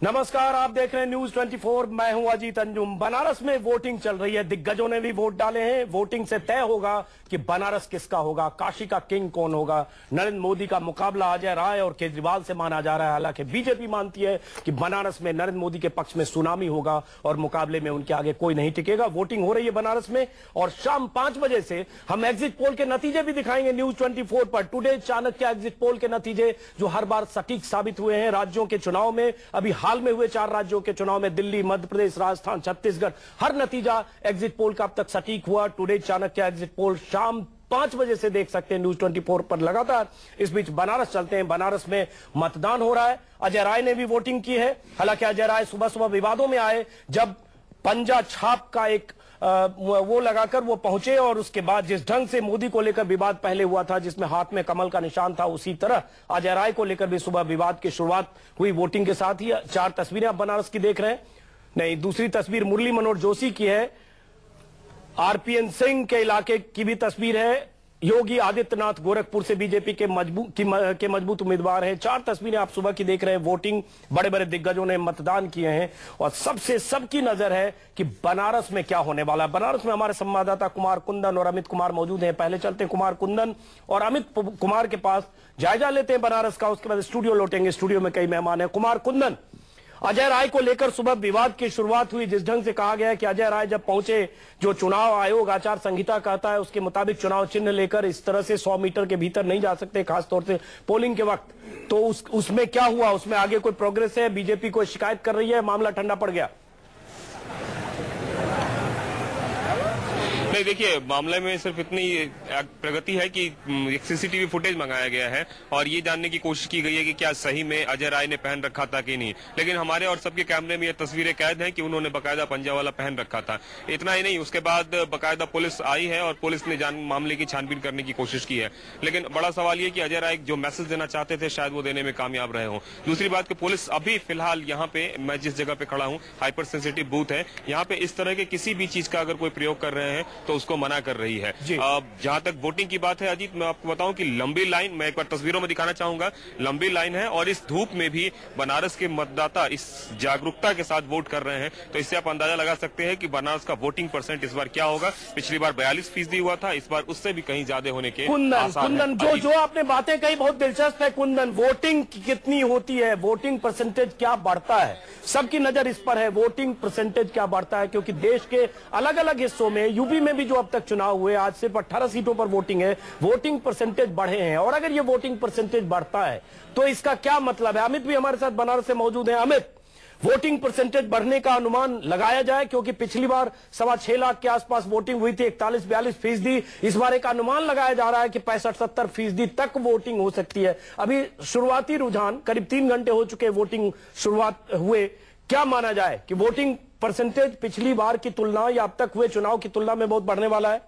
नमस्कार, आप देख रहे हैं न्यूज 24। मैं हूं अजीत अंजुम। बनारस में वोटिंग चल रही है। दिग्गजों ने भी वोट डाले हैं। वोटिंग से तय होगा कि बनारस किसका होगा, काशी का किंग कौन होगा। नरेंद्र मोदी का मुकाबला अजय राय और केजरीवाल से माना जा रहा है। हालांकि बीजेपी मानती है कि बनारस में नरेंद्र मोदी के पक्ष में सुनामी होगा और मुकाबले में उनके आगे कोई नहीं टिकेगा। वोटिंग हो रही है बनारस में और शाम 5 बजे से हम एग्जिट पोल के नतीजे भी दिखाएंगे न्यूज 24 पर। टुडे चाणक्य एग्जिट पोल के नतीजे जो हर बार सटीक साबित हुए हैं राज्यों के चुनाव में। अभी हाल में हुए 4 राज्यों के चुनाव में दिल्ली, मध्य प्रदेश, राजस्थान, छत्तीसगढ़, हर नतीजा एग्जिट पोल का अब तक सटीक हुआ। टुडे चाणक्य एग्जिट पोल शाम 5 बजे से देख सकते हैं न्यूज 24 पर लगातार। इस बीच बनारस चलते हैं। बनारस में मतदान हो रहा है। अजय राय ने भी वोटिंग की है। हालांकि अजय राय सुबह सुबह विवादों में आए जब पंजा छाप का एक वो लगाकर वो पहुंचे और उसके बाद जिस ढंग से मोदी को लेकर विवाद पहले हुआ था जिसमें हाथ में कमल का निशान था, उसी तरह अजय राय को लेकर भी सुबह विवाद की शुरुआत हुई वोटिंग के साथ ही। 4 तस्वीरें आप बनारस की देख रहे हैं। नहीं, दूसरी तस्वीर मुरली मनोहर जोशी की है। आरपीएन सिंह के इलाके की भी तस्वीर है। योगी आदित्यनाथ गोरखपुर से बीजेपी के मजबूत उम्मीदवार हैं। 4 तस्वीरें आप सुबह की देख रहे हैं। वोटिंग, बड़े बड़े दिग्गजों ने मतदान किए हैं और सबकी नजर है कि बनारस में क्या होने वाला है। बनारस में हमारे संवाददाता कुमार कुंदन और अमित कुमार मौजूद हैं। पहले चलते हैं कुमार कुंदन और अमित कुमार के पास, जायजा लेते हैं बनारस का, उसके बाद स्टूडियो लौटेंगे। स्टूडियो में कई मेहमान हैं। कुमार कुंदन, अजय राय को लेकर सुबह विवाद की शुरुआत हुई। जिस ढंग से कहा गया है कि अजय राय जब पहुंचे, जो चुनाव आयोग आचार संहिता कहता है उसके मुताबिक चुनाव चिन्ह लेकर इस तरह से 100 मीटर के भीतर नहीं जा सकते, खासतौर से पोलिंग के वक्त। तो उसमें क्या हुआ? उसमें आगे कोई प्रोग्रेस है? बीजेपी को शिकायत कर रही है, मामला ठंडा पड़ गया? नहीं, देखिए, मामले में सिर्फ इतनी प्रगति है कि एक सीसीटीवी फुटेज मंगाया गया है और ये जानने की कोशिश की गई है कि क्या सही में अजय राय ने पहन रखा था कि नहीं। लेकिन हमारे और सबके कैमरे में ये तस्वीरें कैद हैं कि उन्होंने बकायदा पंजा वाला पहन रखा था। इतना ही नहीं, उसके बाद बकायदा पुलिस आई है और पुलिस ने मामले की छानबीन करने की कोशिश की है। लेकिन बड़ा सवाल ये कि अजय राय जो मैसेज देना चाहते थे शायद वो देने में कामयाब रहे हों। दूसरी बात कि पुलिस अभी फिलहाल यहाँ पे, मैं जिस जगह पे खड़ा हूँ, हाइपर सेंसिटिव बूथ है, यहाँ पे इस तरह के किसी भी चीज का अगर कोई प्रयोग कर रहे हैं तो उसको मना कर रही है। जहां तक वोटिंग की बात है अजीत, मैं आपको बताऊं कि लंबी लाइन, मैं एक बार तस्वीरों में दिखाना चाहूंगा, लंबी लाइन है और इस धूप में भी बनारस के मतदाता इस जागरूकता के साथ वोट कर रहे हैं। तो इससे आप अंदाजा लगा सकते हैं कि बनारस का वोटिंग परसेंट इस बार क्या होगा। पिछली बार 42% हुआ था, इस बार उससे भी कहीं ज्यादा होने के कुंदन, जो आपने बातें कही बहुत दिलचस्प है। कुंदन, वोटिंग कितनी होती है, वोटिंग परसेंटेज क्या बढ़ता है, सबकी नजर इस पर है। वोटिंग परसेंटेज क्या बढ़ता है, क्योंकि देश के अलग अलग हिस्सों में, यूपी में भी जो अब तक चुनाव हुए, आज सिर्फ 18 सीटों पर वोटिंग है, वोटिंग परसेंटेज बढ़े हैं। और अगर ये वोटिंग परसेंटेज बढ़ता है तो इसका क्या मतलब है? अमित भी हमारे साथ बनारस से मौजूद है। अमित, वोटिंग परसेंटेज बढ़ने का अनुमान लगाया जाए, क्योंकि पिछली बार 6.25 लाख के आसपास वोटिंग हुई थी, 41-42%। इस बार एक अनुमान लगाया जा रहा है कि 65-70% तक वोटिंग हो सकती है। अभी शुरुआती रुझान, करीब 3 घंटे हो चुके वोटिंग शुरुआत हुए, क्या माना जाए कि वोटिंग परसेंटेज पिछली बार की तुलना या अब तक हुए चुनाव की तुलना में बहुत बढ़ने वाला है?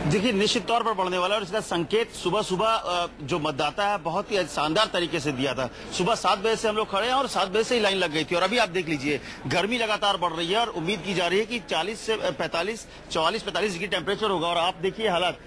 देखिए, निश्चित तौर पर बढ़ने वाला है और इसका संकेत सुबह सुबह जो मतदाता है बहुत ही शानदार तरीके से दिया था। सुबह 7 बजे से हम लोग खड़े हैं और 7 बजे से ही लाइन लग गई थी। और अभी आप देख लीजिए, गर्मी लगातार बढ़ रही है और उम्मीद की जा रही है कि 40 से 44-45 डिग्री टेम्परेचर होगा। और आप देखिए हालात,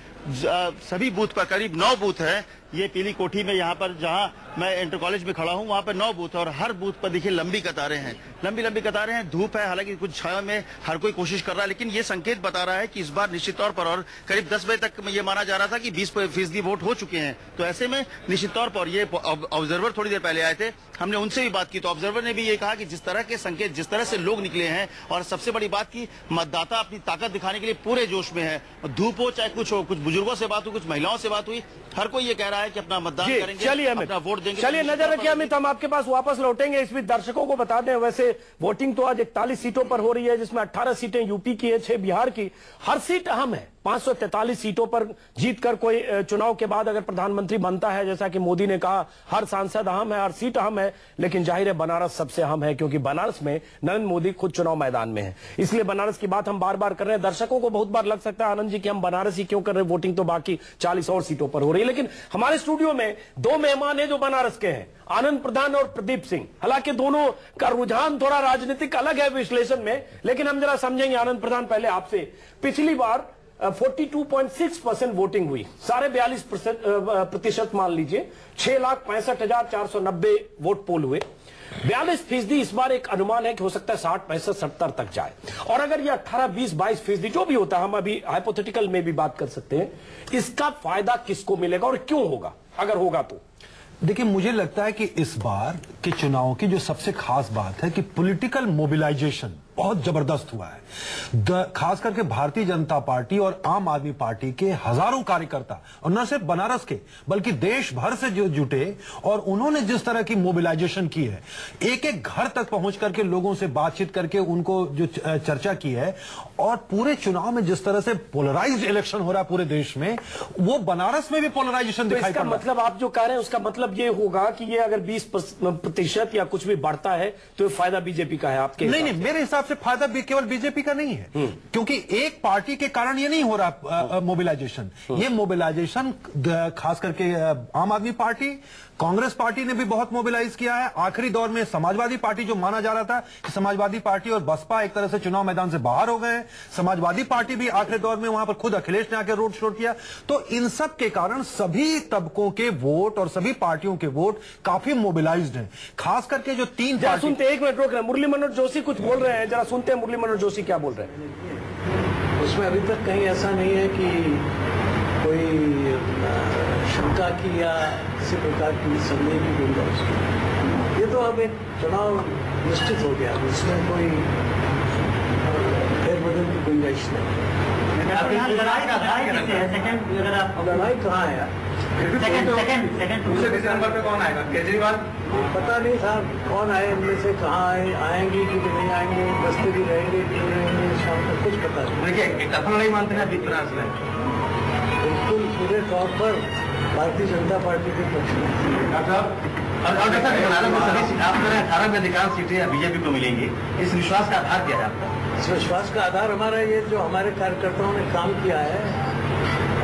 सभी बूथ पर, करीब 9 बूथ है। ये पीली कोठी में, यहाँ पर जहाँ मैं इंटर कॉलेज में खड़ा हूँ, वहाँ पर 9 बूथ है और हर बूथ पर देखिए लंबी कतारें हैं, लंबी कतारें हैं। धूप है, हालांकि कुछ छाया में हर कोई कोशिश कर रहा है, लेकिन ये संकेत बता रहा है कि इस बार निश्चित तौर पर, और करीब 10 बजे तक ये माना जा रहा था कि 20% वोट हो चुके हैं। तो ऐसे में निश्चित तौर पर ये ऑब्जर्वर थोड़ी देर पहले आए थे, हमने उनसे भी बात की तो ऑब्जर्वर ने भी ये कहा कि जिस तरह के संकेत, जिस तरह से लोग निकले हैं, और सबसे बड़ी बात की मतदाता अपनी ताकत दिखाने के लिए पूरे जोश में है। धूप हो चाहे कुछ हो, कुछ बुजुर्गों से बात हुई, कुछ महिलाओं से बात हुई, हर कोई ये कह रहा है कि अपना मतदान करेंगे, अपना वोट देंगे। चलिए, नजर रखिए अमित, हम आपके पास वापस लौटेंगे। इस बीच दर्शकों को बता दें, वैसे वोटिंग तो आज 41 सीटों पर हो रही है, जिसमें 18 सीटें यूपी की है, 6 बिहार की। हर सीट अहम है। 543 सीटों पर जीतकर कोई चुनाव के बाद अगर प्रधानमंत्री बनता है, जैसा कि मोदी ने कहा, हर सांसद अहम है, हर सीट अहम है। लेकिन जाहिर है बनारस सबसे अहम है, क्योंकि बनारस में नरेंद्र मोदी खुद चुनाव मैदान में है। इसलिए बनारस की बात हम बार बार कर रहे हैं। दर्शकों को बहुत बार लग सकता है आनंद जी कि हम बनारस ही क्यों कर रहे हैं, वोटिंग तो बाकी 40 और सीटों पर हो रही है। लेकिन हमारे स्टूडियो में 2 मेहमान हैं जो बनारस के हैं, आनंद प्रधान और प्रदीप सिंह। हालांकि दोनों का रुझान थोड़ा राजनीतिक अलग है विश्लेषण में, लेकिन हम जरा समझेंगे। आनंद प्रधान, पहले आपसे, पिछली बार 42.6% वोटिंग हुई, 42.5% मान लीजिए, 6,65,490 वोट पोल हुए। 42% इस बार एक अनुमान है कि हो सकता है 60, 65, 70 तक जाए। और अगर ये 18, 20, 22% जो भी होता है, हम अभी हाइपोथेटिकल में भी बात कर सकते हैं, इसका फायदा किसको मिलेगा और क्यों होगा, अगर होगा तो? देखिए, मुझे लगता है कि इस बार के चुनाव की जो सबसे खास बात है कि पॉलिटिकल मोबिलाइजेशन बहुत जबरदस्त हुआ है। खास करके भारतीय जनता पार्टी और आम आदमी पार्टी के हजारों कार्यकर्ता, और न सिर्फ बनारस के बल्कि देश भर से जो जुटे, और उन्होंने जिस तरह की मोबिलाइजेशन की है, एक एक घर तक पहुंच करके लोगों से बातचीत करके उनको जो चर्चा की है, और पूरे चुनाव में जिस तरह से पोलराइज्ड इलेक्शन हो रहा है पूरे देश में, वो बनारस में भी पोलराइजेशन दिखाई पड़ रहा है। मतलब आप जो कह रहे हैं उसका मतलब ये होगा कि ये अगर 20% या कुछ भी बढ़ता है तो ये फायदा बीजेपी का है आपके? नहीं, मेरे हिसाब से फायदा भी केवल बीजेपी का नहीं है, क्योंकि एक पार्टी के कारण ये नहीं हो रहा मोबिलाइजेशन। ये मोबिलाइजेशन खास करके आम आदमी पार्टी, कांग्रेस पार्टी ने भी बहुत मोबिलाइज किया है। आखिरी दौर में समाजवादी पार्टी, जो माना जा रहा था कि समाजवादी पार्टी और बसपा एक तरह से चुनाव मैदान से बाहर हो गए, समाजवादी पार्टी भी आखिरी दौर में वहां पर खुद अखिलेश ने आकर रोड शो किया। तो इन सब के कारण सभी तबकों के वोट और सभी पार्टियों के वोट काफी मोबिलाइज्ड हैं। खास करके जो तीन पार्टी, सुनते, एक मिनट रोक रहे हैं, मुरली मनोहर जोशी कुछ बोल रहे हैं, जरा सुनते हैं मुरली मनोहर जोशी क्या बोल रहे हैं। उसमें अभी तक कहीं ऐसा नहीं है कि कोई शंका की या किसी प्रकार की संदेह की गुंजाइश की। ये तो अब एक चुनाव निश्चित हो गया, इसमें कोई फेरबदल की गुंजाइश नहीं। लड़ाई कहाँ है? दूसरे दिसंबर पे कौन आएगा? केजरीवाल? पता नहीं साहब कौन आए, इनमें से कहाँ आएंगे कि नहीं आएंगे, बस्ते भी रहेंगे कि नहीं रहेंगे, शाम को कुछ पता नहीं। देखिए, एक तरफा नहीं मानते हैं बनारस में, बिल्कुल पूरे तौर पर भारतीय जनता पार्टी के पक्ष में। आप 18 में अधिकांश सीटें बीजेपी को मिलेंगी, इस विश्वास का आधार क्या है आपका? इस विश्वास का आधार हमारा ये जो हमारे कार्यकर्ताओं ने काम किया है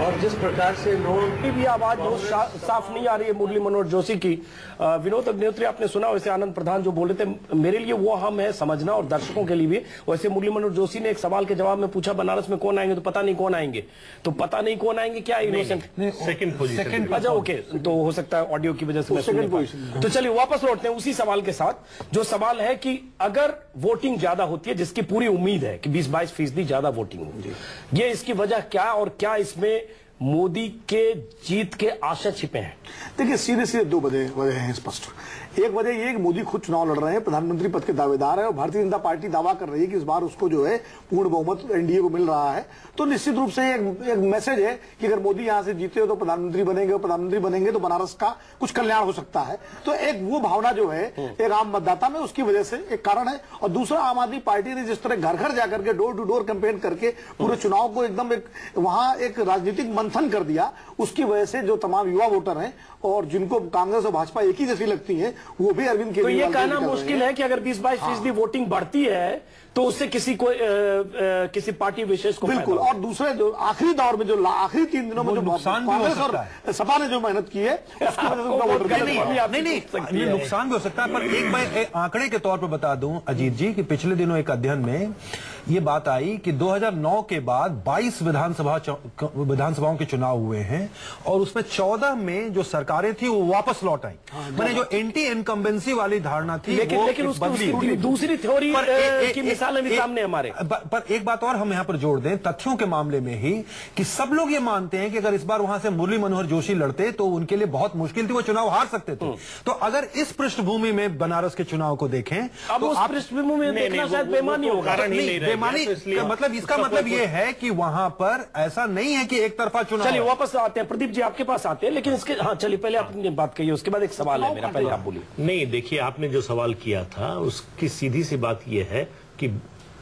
और जिस प्रकार से लोग की भी आवाज बहुत साफ नहीं आ रही है मुरली मनोहर जोशी की। विनोद अग्निहोत्री आपने सुना, वैसे आनंद प्रधान जो बोले थे, मेरे लिए वो अहम है समझना और दर्शकों के लिए भी। वैसे मुरली मनोहर जोशी ने एक सवाल के जवाब में पूछा बनारस में कौन आएंगे, तो पता नहीं कौन आएंगे। तो पता नहीं कौन आएंगे क्या इनोसेंट सेकंड पोजीशन? अच्छा, ओके, तो हो सकता है ऑडियो की वजह से सेकंड पोजीशन। तो चलिए वापस लौटते हैं उसी सवाल के साथ। जो सवाल है कि अगर वोटिंग ज्यादा होती है, जिसकी पूरी उम्मीद है कि 20-22% ज्यादा वोटिंग होगी, ये इसकी वजह क्या, और क्या इसमें मोदी के जीत के आशा छिपे हैं? देखिए, सीधे सीधे दो वजह हैं स्पष्ट। एक वजह ये है कि मोदी खुद चुनाव लड़ रहे हैं, प्रधानमंत्री पद के दावेदार है, और भारतीय जनता पार्टी दावा कर रही है कि इस बार उसको जो है पूर्ण बहुमत एनडीए को मिल रहा है। तो निश्चित रूप से एक मैसेज है कि अगर मोदी यहां से जीते हो तो प्रधानमंत्री बनेंगे, और प्रधानमंत्री बनेंगे तो बनारस का कुछ कल्याण हो सकता है। तो एक वो भावना जो है एक आम मतदाता में, उसकी वजह से एक कारण है। और दूसरा, आम आदमी पार्टी ने जिस तरह घर घर जाकर के डोर टू डोर कैंपेन करके पूरे चुनाव को एकदम वहां एक राजनीतिक मंथन कर दिया, उसकी वजह से जो तमाम युवा वोटर हैं और जिनको कांग्रेस और भाजपा एक ही जैसी लगती है, वो भी अरविंद केजरीवाल। तो ये कहना मुश्किल है कि अगर 20-22% वोटिंग बढ़ती है तो उससे किसी को किसी पार्टी विशेष को बिल्कुल। और दूसरे जो आखिरी दौर में, जो आखिरी 3 दिनों में जो कांग्रेस और सपा ने जो मेहनत की है, उसकी वजह से उनका वोट नहीं, नुकसान भी हो सकता है। पर एक मैं आंकड़े के तौर पर बता दूं अजीत जी कि पिछले दिनों एक अध्ययन में ये बात आई कि 2009 के बाद 22 विधानसभाओं के चुनाव हुए हैं, और उसमें 14 में जो सरकारें थी वो वापस लौट आई। मैंने जो एंटी इनकम्बेंसी वाली धारणा थी, लेकिन उसकी दूसरी थ्योरी की मिसालें भी सामने हमारे। पर एक बात और हम यहां पर जोड़ दें तथ्यों के मामले में ही, कि सब लोग ये मानते हैं कि अगर इस बार वहां से मुरली मनोहर जोशी लड़ते तो उनके लिए बहुत मुश्किल थी, वो चुनाव हार सकते थे। तो अगर इस पृष्ठभूमि में बनारस के चुनाव को देखें, अब उस पृष्ठभूमि में देखना शायद बेमानी होगा। बेमानी मतलब इसका मतलब ये है कि वहां पर ऐसा नहीं है कि एक तरफा चुनाव। चलिए वापस आते हैं, प्रदीप जी आपके पास आते हैं, लेकिन इसके हाँ चलिए पहले आपने बात कही, उसके बाद एक सवाल है मेरा, पहले आप बोलिए। नहीं, देखिए, आपने जो सवाल किया था उसकी सीधी सी बात यह है कि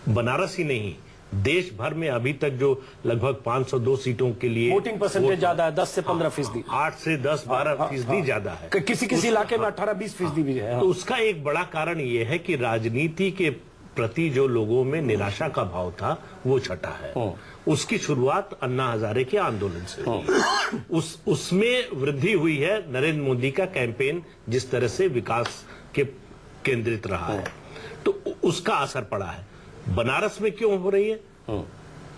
बनारस ही नहीं, देश भर में अभी तक जो लगभग 502 सीटों के लिए वोटिंग परसेंटेज ज्यादा है, 10 से 15%, 8 से 10-12% ज्यादा है। किसी इलाके में 18-20% भी है। तो उसका एक बड़ा कारण ये है कि राजनीति के प्रति जो लोगों में निराशा का भाव था वो छटा है। उसकी शुरुआत अन्ना हजारे के आंदोलन से हुई। उसमें वृद्धि हुई है। नरेंद्र मोदी का कैंपेन जिस तरह से विकास के केंद्रित रहा है, तो उसका असर पड़ा है। बनारस में क्यों हो रही है?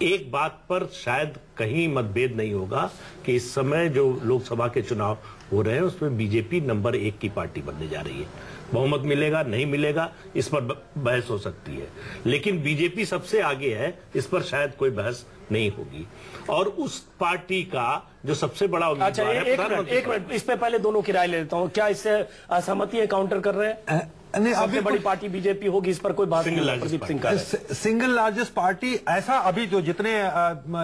एक बात पर शायद कहीं मतभेद नहीं होगा कि इस समय जो लोकसभा के चुनाव हो रहे हैं उसमें बीजेपी नंबर 1 की पार्टी बनने जा रही है। बहुमत मिलेगा नहीं मिलेगा इस पर बहस हो सकती है, लेकिन बीजेपी सबसे आगे है, इस पर शायद कोई बहस नहीं होगी। और उस पार्टी का जो सबसे बड़ा उम्मीदवार है, एक मिनट इस पे पहले दोनों की राय ले लेता हूं। क्या इससे असहमति है, काउंटर कर रहे हैं? नहीं, सबसे बड़ी पार्टी बीजेपी होगी, इस पर कोई बात नहीं। प्रदीप सिंह का सिंगल लार्जेस्ट पार्टी ऐसा अभी जो जितने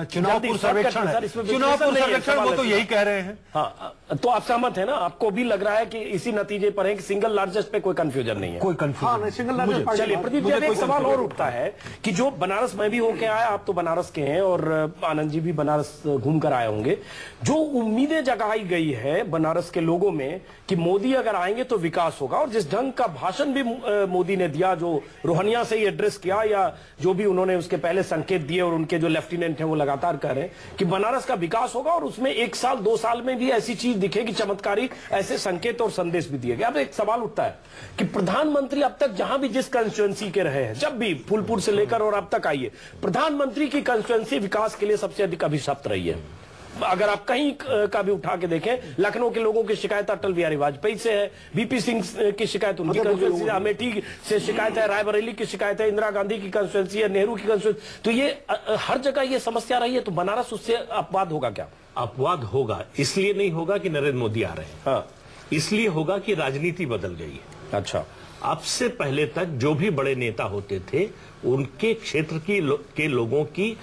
चुनाव पूर्व सर्वेक्षण है, चुनाव पूर्व सर्वेक्षण वो तो यही कह रहे हैं। हाँ, तो आप सहमत है ना? आपको भी लग रहा है कि इसी नतीजे पर है कि सिंगल लार्जेस्ट पे कोई कंफ्यूजन नहीं है? कोई कंफ्यूजन। चलिए प्रदीप जी, एक सवाल और उठता है कि जो बनारस में भी होके आया, आप तो बनारस के हैं और आनंद जी भी बनारस घूम कर आए होंगे, जो उम्मीदें जगाई गई है बनारस के लोगों में कि मोदी अगर आएंगे तो विकास होगा, और जिस ढंग का भाषण भी मोदी ने दिया, जो रोहनिया से ही एड्रेस किया या जो भी उन्होंने उसके पहले संकेत दिए, और उनके जो लेफ्टिनेंट हैं वो लगातार कह रहे हैं कि बनारस का विकास होगा, और उसमें 1 साल 2 साल में भी ऐसी चीज दिखेगी चमत्कारी, ऐसे संकेत और संदेश भी दिए गए। अब एक सवाल उठता है कि प्रधानमंत्री अब तक जहां भी जिस कंस्टिट्यूएंसी के रहे हैं, जब भी फूलपुर से लेकर और अब तक आइए, प्रधानमंत्री की कंस्टिट्यूएंसी विकास के लिए सबसे अधिक अभिशप्त रही है। अगर आप कहीं का भी उठा के देखें, लखनऊ के लोगों की शिकायत अटल बिहारी वाजपेयी से है, बीपी सिंह की शिकायत उनकी कंस्टिट्यूएंसी है, अमेठी से शिकायत है, रायबरेली की शिकायत है, इंदिरा गांधी की कंस्टिट्यूएंसी है, नेहरू की कंस्टिट्यूएंसी, तो ये हर जगह ये समस्या रही है। तो बनारस उससे अपवाद होगा क्या? अपवाद होगा, इसलिए नहीं होगा कि नरेंद्र मोदी आ रहे हैं, हाँ, इसलिए होगा कि राजनीति बदल गई है। अच्छा, अब से पहले तक जो भी बड़े नेता होते थे, उनके क्षेत्र के लोगों की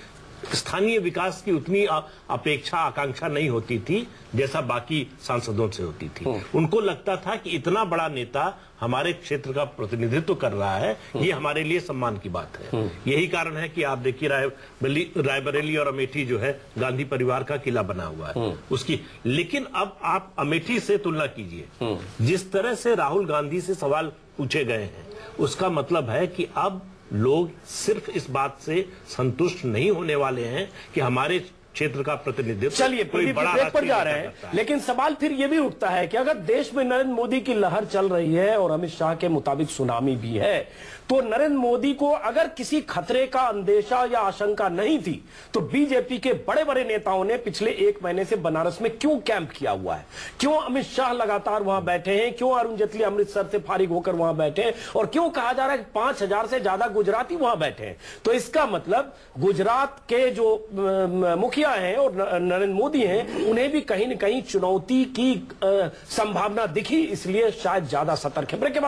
स्थानीय विकास की उतनी अपेक्षा आकांक्षा नहीं होती थी जैसा बाकी सांसदों से होती थी। उनको लगता था कि इतना बड़ा नेता हमारे क्षेत्र का प्रतिनिधित्व कर रहा है, ये हमारे लिए सम्मान की बात है। यही कारण है कि आप देखिए रायबरेली और अमेठी जो है गांधी परिवार का किला बना हुआ है उसकी। लेकिन अब आप अमेठी से तुलना कीजिए, जिस तरह से राहुल गांधी से सवाल पूछे गए हैं, उसका मतलब है कि अब लोग सिर्फ इस बात से संतुष्ट नहीं होने वाले हैं कि हमारे क्षेत्र का प्रतिनिधित्व। चलिए ब्रेक पर जा रहे हैं, लेकिन सवाल फिर यह भी उठता है कि अगर देश में नरेंद्र मोदी की लहर चल रही है और अमित शाह के मुताबिक सुनामी भी है, तो नरेंद्र मोदी को अगर किसी खतरे का अंदेशा या आशंका नहीं थी, तो बीजेपी के बड़े बड़े नेताओं ने पिछले 1 महीने से बनारस में क्यों कैंप किया हुआ है? क्यों अमित शाह लगातार वहां बैठे हैं? क्यों अरुण जेटली अमृतसर से फारिग होकर वहां बैठे हैं? और क्यों कहा जा रहा है कि 5000 से ज्यादा गुजराती वहां बैठे हैं? तो इसका मतलब गुजरात के जो मुखिया हैं और नरेंद्र मोदी हैं, उन्हें भी कहीं न कहीं चुनौती की संभावना दिखी, इसलिए शायद ज्यादा सतर्क है। ब्रेक के बाद